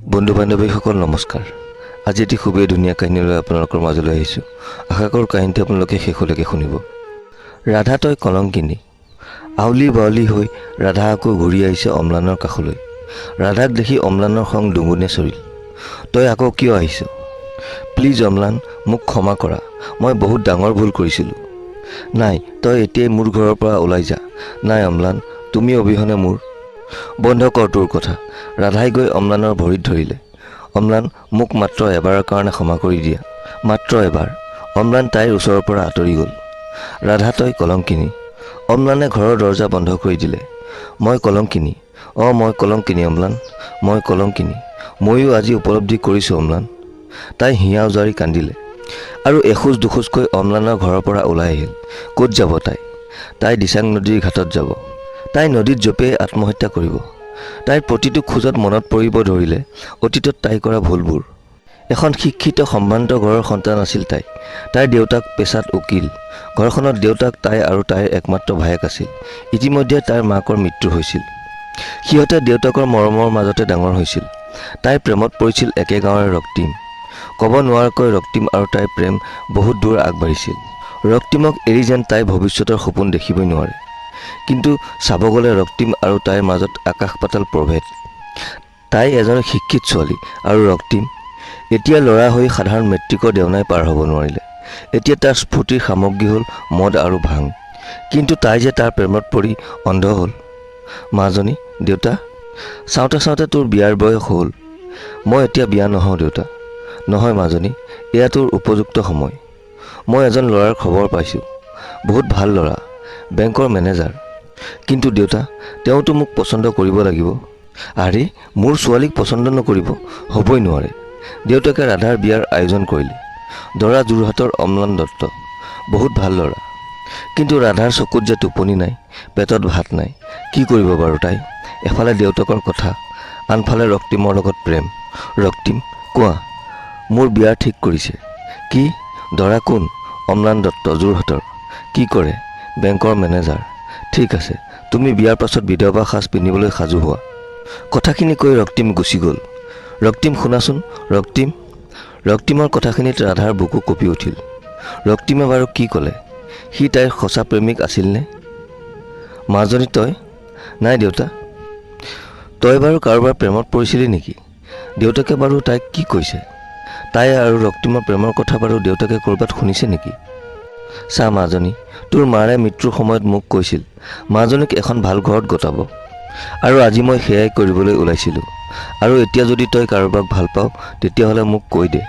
বন্ধু বান্ধৱীসকল নমস্কাৰ। আজি এটি খুবেই ধুনীয়া কাহিনী লৈ আপোনালোকৰ মাজলৈ আহিছোঁ। আশা কৰোঁ কাহিনীটো আপোনালোকে শেষলৈকে শুনিব। ৰাধা তই কলংকিনী। আউলি বাউলি হৈ ৰাধা আকৌ ঘূৰি আহিছে অম্লানৰ কাষলৈ। ৰাধাক দেখি অম্লানৰ খং দুগুণে চৰিল। তই আকৌ কিয় আহিছ? প্লিজ অম্লান, মোক ক্ষমা কৰা, মই বহুত ডাঙৰ ভুল কৰিছিলোঁ। নাই, তই এতিয়াই মোৰ ঘৰৰ পৰা ওলাই যা। নাই অম্লান, তুমি অবিহনে মোৰ। বন্ধ কৰ তোৰ কথা। ৰাধাই গৈ অম্লানৰ ভৰিত ধৰিলে। অম্লান, মোক মাত্ৰ এবাৰৰ কাৰণে ক্ষমা কৰি দিয়া, মাত্ৰ এবাৰ। অম্লান তাইৰ ওচৰৰ পৰা আঁতৰি গ'ল। ৰাধা তই কলংকিনী। অম্লানে ঘৰৰ দৰজা বন্ধ কৰি দিলে। মই কলংকিনী, মই কলংকিনী অম্লান, মই কলংকিনী। ময়ো আজি উপলব্ধি কৰিছোঁ অম্লান। তাই হিয়া উজাৰি কান্দিলে আৰু এখোজ দুখোজকৈ অম্লানৰ ঘৰৰ পৰা ওলাই আহিল। ক'ত যাব তাই? তাই দিচাং নদীৰ ঘাটত যাব। তাই নদীত জঁপিয়াই আত্মহত্যা কৰিব। তাইৰ প্ৰতিটো খোজত মনত পৰিব ধৰিলে অতীতত তাই কৰা ভুলবোৰ। এখন শিক্ষিত সম্ভ্ৰান্ত ঘৰৰ সন্তান আছিল তাই। তাইৰ দেউতাক পেছাত উকিল। ঘৰখনত দেউতাক, তাই আৰু তাইৰ একমাত্ৰ ভায়েক আছিল। ইতিমধ্যে তাইৰ মাকৰ মৃত্যু হৈছিল। সিহঁতে দেউতাকৰ মৰমৰ মাজতে ডাঙৰ হৈছিল। তাইৰ প্ৰেমত পৰিছিল একে গাঁৱৰে ৰক্তিম। ক'ব নোৱাৰাকৈ ৰক্তিম আৰু তাইৰ প্ৰেম বহুত দূৰ আগবাঢ়িছিল। ৰক্তিমক এৰি যেন তাই ভৱিষ্যতৰ সপোন দেখিবই নোৱাৰে। কিন্তু চাব গ'লে ৰক্তিম আৰু তাইৰ মাজত আকাশ পাতাল প্ৰভেদ। তাই এজনী শিক্ষিত ছোৱালী আৰু ৰক্তিম এতিয়া ল'ৰা হৈ সাধাৰণ মেট্ৰিকৰ দেওনাই পাৰ হ'ব নোৱাৰিলে। এতিয়া তাৰ স্ফূৰ্তিৰ সামগ্ৰী হ'ল মদ আৰু ভাং। কিন্তু তাই যে তাৰ প্ৰেমত পৰি অন্ধ হ'ল। মাজনী, দেউতা, চাওঁতে চাওঁতে তোৰ বিয়াৰ বয়স হ'ল। মই এতিয়া বিয়া নহওঁ দেউতা। নহয় মাজনী, এয়া তোৰ উপযুক্ত সময়। মই এজন ল'ৰাৰ খবৰ পাইছোঁ, বহুত ভাল ল'ৰা, বেংকৰ মেনেজাৰ। কিন্তু দেউতা, তেওঁতো মোক পচন্দ কৰিব লাগিব। আৰে, মোৰ ছোৱালীক পচন্দ নকৰিব? হ'বই নোৱাৰে। দেউতাকে ৰাধাৰ বিয়াৰ আয়োজন কৰিলে। দৰা যোৰহাটৰ অম্লান দত্ত, বহুত ভাল ল'ৰা। কিন্তু ৰাধাৰ চকুত যে টোপনি নাই, পেটত ভাত নাই। কি কৰিব বাৰু তাই? এফালে দেউতাকৰ কথা, আনফালে ৰক্তিমৰ লগত প্ৰেম। ৰক্তিম, কোৱা, মোৰ বিয়াৰ ঠিক কৰিছে। কি? দৰা কোন? অম্লান দত্ত, যোৰহাটৰ। কি কৰে? বেংকৰ মেনেজাৰ। ঠিক আছে, তুমি বিয়াৰ পাছত বিধৱা সাজ পিন্ধিবলৈ সাজু হোৱা। কথাখিনি কৈ ৰক্তিম গুচি গ'ল। ৰক্তিম, শুনাচোন ৰক্তিম। ৰক্তিমৰ কথাখিনিত ৰাধাৰ বুকু কঁপি উঠিল। ৰক্তিমে বাৰু কি ক'লে? সি তাইৰ সঁচা প্ৰেমিক আছিলনে? মাজনী তই? নাই দেউতা। তই বাৰু কাৰোবাৰ প্ৰেমত পৰিছিলি নেকি? দেউতাকে বাৰু তাইক কি কৈছে? তাই আৰু ৰক্তিমৰ প্ৰেমৰ কথা বাৰু দেউতাকে ক'ৰবাত শুনিছে নেকি? চা মাজনী, তোৰ মাৰে মৃত্যুৰ সময়ত মোক কৈছিল মাজনীক এখন ভাল ঘৰত গতাব। আৰু আজি মই সেয়াই কৰিবলৈ ওলাইছিলোঁ। আৰু এতিয়া যদি তই কাৰোবাক ভাল পাৱ, তেতিয়াহ'লে মোক কৈ দে।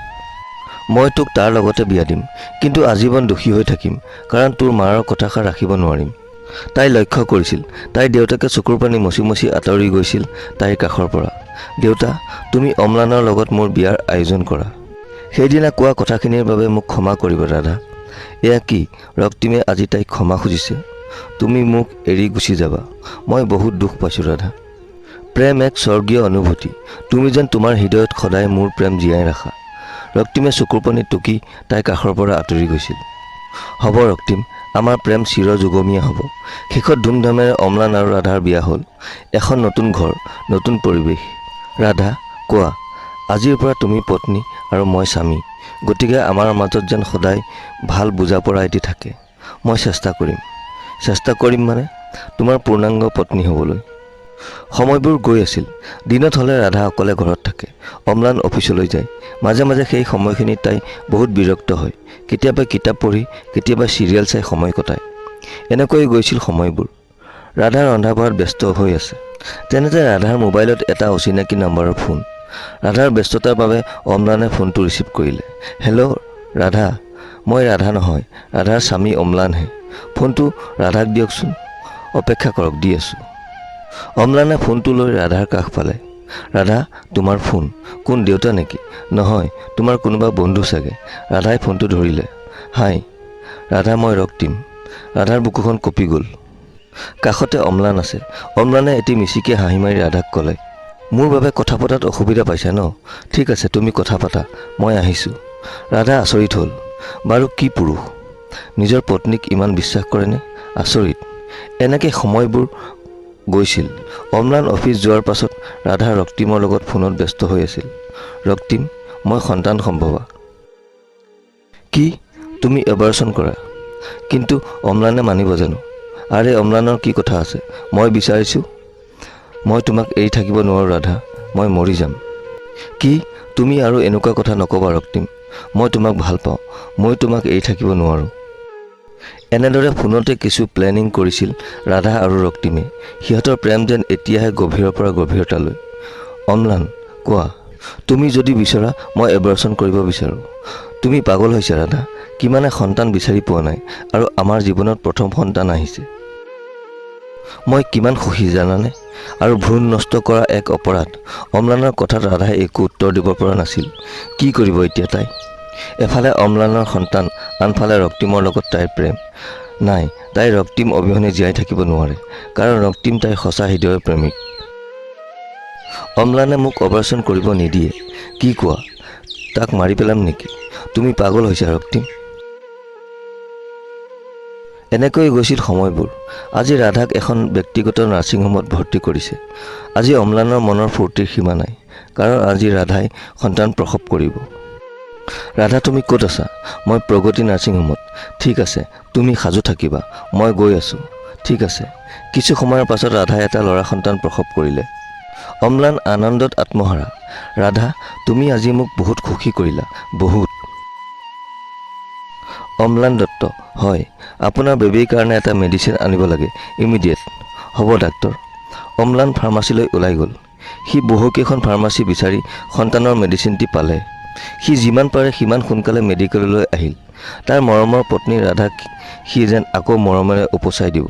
মই তোক তাৰ লগতে বিয়া দিম, কিন্তু আজীৱন দোষী হৈ থাকিম, কাৰণ তোৰ মাৰৰ কথাষাৰ ৰাখিব নোৱাৰিম। তাই লক্ষ্য কৰিছিল তাইৰ দেউতাকে চকুৰ পানী মচি মচি আঁতৰি গৈছিল তাইৰ কাষৰ পৰা। দেউতা, তুমি অম্লানৰ লগত মোৰ বিয়াৰ আয়োজন কৰা। সেইদিনা কোৱা কথাখিনিৰ বাবে মোক ক্ষমা কৰিব ৰাধা। এয়া কি, ৰক্তিমে আজি তাইক ক্ষমা খুজিছে? তুমি মোক এৰি গুচি যাবা। মই বহুত দুখ পাইছোঁ ৰাধা। প্ৰেম এক স্বৰ্গীয় অনুভূতি। তুমি যেন তোমাৰ হৃদয়ত সদায় মোৰ প্ৰেম জীয়াই ৰাখা। ৰক্তিমে চকুৰ পানী টুকি তাইৰ কাষৰ পৰা আঁতৰি গৈছিল। হ'ব ৰক্তিম, আমাৰ প্ৰেম চিৰ যুগমীয়া হ'ব। শেষত ধুমধামেৰে অম্লান আৰু ৰাধাৰ বিয়া হ'ল। এখন নতুন ঘৰ, নতুন পৰিৱেশ। ৰাধা, কোৱা, আজিৰ পৰা তুমি পত্নী আৰু মই স্বামী। গতিকে আমাৰ মাজত যেন সদায় ভাল বুজাপৰা এটি থাকে। মই চেষ্টা কৰিম। চেষ্টা কৰিম মানে? তোমাৰ পূৰ্ণাংগ পত্নী হ'বলৈ। সময়বোৰ গৈ আছিল। দিনত হ'লে ৰাধা অকলে ঘৰত থাকে। অম্লান অফিচলৈ যায়। মাজে মাজে সেই সময়খিনিত তাই বহুত বিৰক্ত হয়। কেতিয়াবা কিতাপ পঢ়ি, কেতিয়াবা চিৰিয়েল চাই সময় কটায়। এনেকৈ গৈছিল সময়বোৰ। ৰাধা ৰন্ধা বঢ়াত ব্যস্ত হৈ আছে। তেনেতে ৰাধাৰ মোবাইলত এটা অচিনাকি নম্বৰৰ ফোন। ৰাধাৰ ব্যস্ততাৰ বাবে অম্লানে ফোনটো ৰিচিভ কৰিলে। হেল্ল' ৰাধা। মই ৰাধা নহয়, ৰাধাৰ স্বামী অম্লানহে। ফোনটো ৰাধাক দিয়কচোন। অপেক্ষা কৰক, দি আছোঁ। অম্লানে ফোনটো লৈ ৰাধাৰ কাষ পালে। ৰাধা, তোমাৰ ফোন। কোন, দেউতা নেকি? নহয়, তোমাৰ কোনোবা বন্ধু চাগে। ৰাধাই ফোনটো ধৰিলে। হাই ৰাধা, মই ৰক্তিম। ৰাধাৰ বুকুখন কঁপি গ'ল। কাষতে অম্লান আছে। অম্লানে এটি মিচিকে হাঁহি মাৰি ৰাধাক ক'লে, মোৰ বাবে কথা পতাত অসুবিধা পাইছা ন? ঠিক আছে, তুমি কথা পাতা, মই আহিছোঁ। ৰাধা আচৰিত হ'ল। বাৰু কি পুৰুষ, নিজৰ পত্নীক ইমান বিশ্বাস কৰেনে? আচৰিত। এনেকৈ সময়বোৰ গৈছিল। অম্লান অফিচ যোৱাৰ পাছত ৰাধা ৰক্তিমৰ লগত ফোনত ব্যস্ত হৈ আছিল। ৰক্তিম, মই সন্তান সম্ভৱা। কি? তুমি এবাৰচন কৰা? কিন্তু অম্লানে মানিব জানো? আৰে অম্লানৰ কি কথা আছে? মই বিচাৰিছোঁ। মই তোমাক এৰি থাকিব নোৱাৰোঁ ৰাধা, মই মৰি যাম। কি? তুমি আৰু এনেকুৱা কথা নক'বা ৰক্তিম। মই তোমাক ভাল পাওঁ, মই তোমাক এৰি থাকিব নোৱাৰোঁ। এনেদৰে ফোনতে কিছু প্লেনিং কৰিছিল ৰাধা আৰু ৰক্তিমে। সিহঁতৰ প্ৰেম যেন এতিয়াহে গভীৰৰ পৰা গভীৰতালৈ। অম্লান, কোৱা, তুমি যদি বিচৰা মই এবাৰচন কৰিব বিচাৰোঁ। তুমি পাগল হৈছা ৰাধা, কিমানে সন্তান বিচাৰি পোৱা নাই আৰু আমাৰ জীৱনত প্ৰথম সন্তান আহিছে। মই কিমান সুখী জানানে? আৰু ভ্ৰূণ নষ্ট কৰা এক অপৰাধ। অম্লানৰ কথাত ৰাধাই একো উত্তৰ দিব পৰা নাছিল। কি কৰিব এতিয়া তাই? এফালে অম্লানৰ সন্তান, আনফালে ৰক্তিমৰ লগত তাইৰ প্ৰেম। নাই, তাই ৰক্তিম অবিহনে জীয়াই থাকিব নোৱাৰে, কাৰণ ৰক্তিম তাইৰ সঁচা হৃদয়ৰ প্ৰেমিক। অম্লানে মোক অপাৰেশ্যন কৰিব নিদিয়ে। কি কোৱা? তাক মাৰি পেলাম নেকি? তুমি পাগল হৈছা ৰক্তিম। এনেকৈ গৈছিল সময়বোৰ। আজি ৰাধাক এখন ব্যক্তিগত নাৰ্ছিং হোমত ভৰ্তি কৰিছে। আজি অম্লানৰ মনৰ ফূৰ্তিৰ সীমা নাই, কাৰণ আজি ৰাধাই সন্তান প্ৰসৱ কৰিব। ৰাধা, তুমি ক'ত আছা? মই প্ৰগতি নাৰ্ছিং হোমত। ঠিক আছে, তুমি সাজু থাকিবা, মই গৈ আছোঁ। ঠিক আছে। কিছু সময়ৰ পাছত ৰাধাই এটা ল'ৰা সন্তান প্ৰসৱ কৰিলে। অম্লান আনন্দত আত্মহাৰা। ৰাধা, তুমি আজি মোক বহুত সুখী কৰিলা, বহুত। অম্লান দত্ত, হয়, আপোনাৰ বেবীৰ কাৰণে এটা মেডিচিন আনিব লাগে, ইমিডিয়েট। হ'ব ডাক্তৰ। অম্লান ফাৰ্মাচীলৈ ওলাই গ'ল। সি বহুকেইখন ফাৰ্মাচী বিচাৰি সন্তানৰ মেডিচিনটি পালে। সি যিমান পাৰে সিমান সোনকালে মেডিকেললৈ আহিল। তাৰ মৰমৰ পত্নী ৰাধাক সি যেন আকৌ মৰমেৰে উপচাই দিব।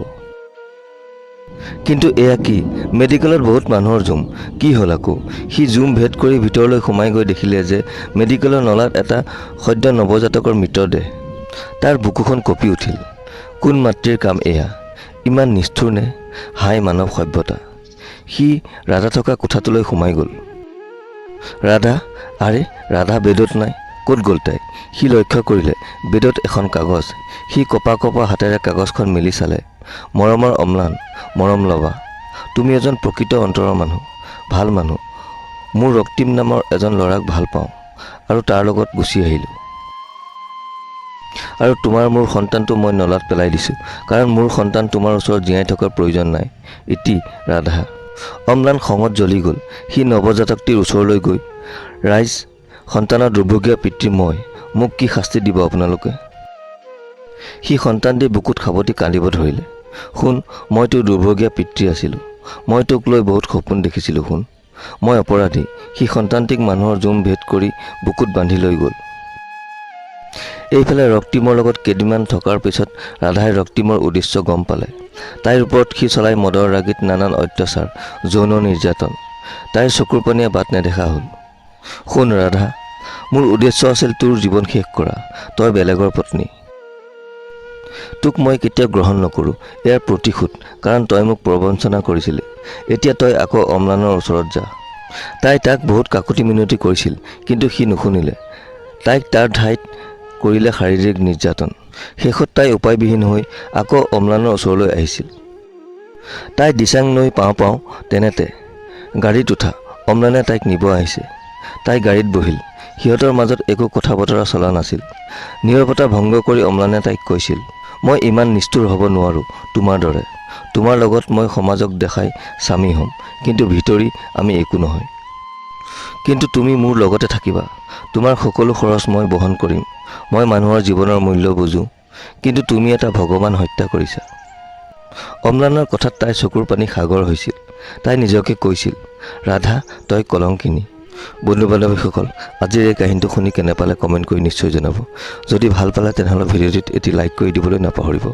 কিন্তু এয়া কি? মেডিকেলত বহুত মানুহৰ জুম। কি হ'ল আকৌ? সি জুম ভেদ কৰি ভিতৰলৈ সোমাই গৈ দেখিলে যে মেডিকেলৰ নলাত এটা সদ্য নৱজাতকৰ মৃতদেহ। তাৰ বুকুখন কঁপি উঠিল। কোন মাতৃৰ কাম এয়া? ইমান নিষ্ঠুৰ নে? হাই মানৱ সভ্যতা। সি ৰাধা থকা কোঠাটোলৈ সোমাই গ'ল। ৰাধা, আৰে ৰাধা বেডত নাই। ক'ত গ'ল তাই? সি লক্ষ্য কৰিলে বেডত এখন কাগজ। সি কঁপা কঁপা হাতেৰে কাগজখন মেলি চালে। মৰমৰ অম্লান, মৰম ল'বা। তুমি এজন প্ৰকৃত অন্তৰৰ মানুহ, ভাল মানুহ। মোৰ ৰক্তিম নামৰ এজন ল'ৰাক ভাল পাওঁ আৰু তাৰ লগত গুচি আহিলোঁ। আৰু তোমাৰ মোৰ সন্তানটো মই নলাত পেলাই দিছোঁ, কাৰণ মোৰ সন্তান তোমাৰ ওচৰত জীয়াই থকাৰ প্ৰয়োজন নাই। ইতি ৰাধা। অম্লান খঙত জ্বলি গ'ল। সি নৱজাতকটিৰ ওচৰলৈ গৈ, ৰাইজ, সন্তানৰ দুৰ্ভগীয়া পিতৃ মই, মোক কি শাস্তি দিব আপোনালোকে? সি সন্তানটিৰ বুকুত সাৱটি কান্দিব ধৰিলে। শুন, মই তোৰ দুৰ্ভগীয়া পিতৃ আছিলোঁ। মই তোক লৈ বহুত সপোন দেখিছিলোঁ শুন। মই অপৰাধী। সি সন্তানটিক মানুহৰ জুম ভেদ কৰি বুকুত বান্ধি লৈ গ'ল। এইফালে ৰক্তিমৰ লগত কেইদিনমান থকাৰ পিছত ৰাধাই ৰক্তিমৰ উদ্দেশ্য গম পালে। তাইৰ ওপৰত সি চলাই মদৰ ৰাগিত নানান অত্যাচাৰ, যৌন নিৰ্যাতন। তাইৰ চকুৰ পানীয়ে বাট নেদেখা হ'ল। শুন ৰাধা, মোৰ উদ্দেশ্য আছিল তোৰ জীৱন শেষ কৰা। তই বেলেগৰ পত্নী। তোক মই কেতিয়াও গ্ৰহণ নকৰোঁ। ইয়াৰ প্ৰতিশোধ, কাৰণ তই মোক প্ৰবঞ্চনা কৰিছিলি। এতিয়া তই আকৌ অম্লানৰ ওচৰত যা। তাই তাক বহুত কাকুতি মিনতি কৰিছিল, কিন্তু সি নুশুনিলে। তাইক তাৰ ঠাইত কৰিলে শাৰীৰিক নিৰ্যাতন। শেষত তাই উপায়বিহীন হৈ আকৌ অম্লানৰ ওচৰলৈ আহিছিল। তাই দিচাং নৈ পাওঁ পাওঁ তেনেতে গাড়ীত উঠা। অম্লানে তাইক নিব আহিছে। তাই গাড়ীত বহিল। সিহঁতৰ মাজত একো কথা বতৰা চলা নাছিল। নীৰৱতা ভংগ কৰি অম্লানে তাইক কৈছিল, মই ইমান নিষ্ঠুৰ হ'ব নোৱাৰোঁ তোমাৰ দৰে। তোমাৰ লগত মই সমাজক দেখাই স্বামী হ'ম, কিন্তু ভিতৰি আমি একো নহয়। কিন্তু তুমি মোৰ লগতে থাকিবা। তোমাৰ সকলো খৰচ মই বহন কৰিম। মই মানুহৰ জীৱনৰ মূল্য বুজোঁ, কিন্তু তুমি এটা ভগৱান হত্যা কৰিছা। অম্লানৰ কথাত তাইৰ চকুৰ পানী সাগৰ হৈছিল। তাই নিজকে কৈছিল, ৰাধা, তই কলংকিনী। বন্ধু বান্ধৱীসকল, আজিৰ এই কাহিনীটো শুনি কেনে পালে কমেণ্ট কৰি নিশ্চয় জনাব। যদি ভাল পালে তেনেহ'লে ভিডিঅ'টিত এটি লাইক কৰি দিবলৈ নাপাহৰিব।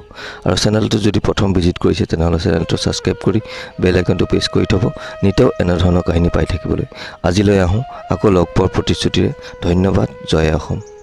আৰু চেনেলটো যদি প্ৰথম ভিজিট কৰিছে তেনেহ'লে চেনেলটো ছাবস্ক্ৰাইব কৰি বেল আইকনটো প্ৰেছ কৰি থ'ব, নিতৌ এনেধৰণৰ কাহিনী পাই থাকিবলৈ। আজিলৈ আহোঁ, আকৌ লগ পোৱাৰ প্ৰতিশ্ৰুতিৰে। ধন্যবাদ। জয় অসম।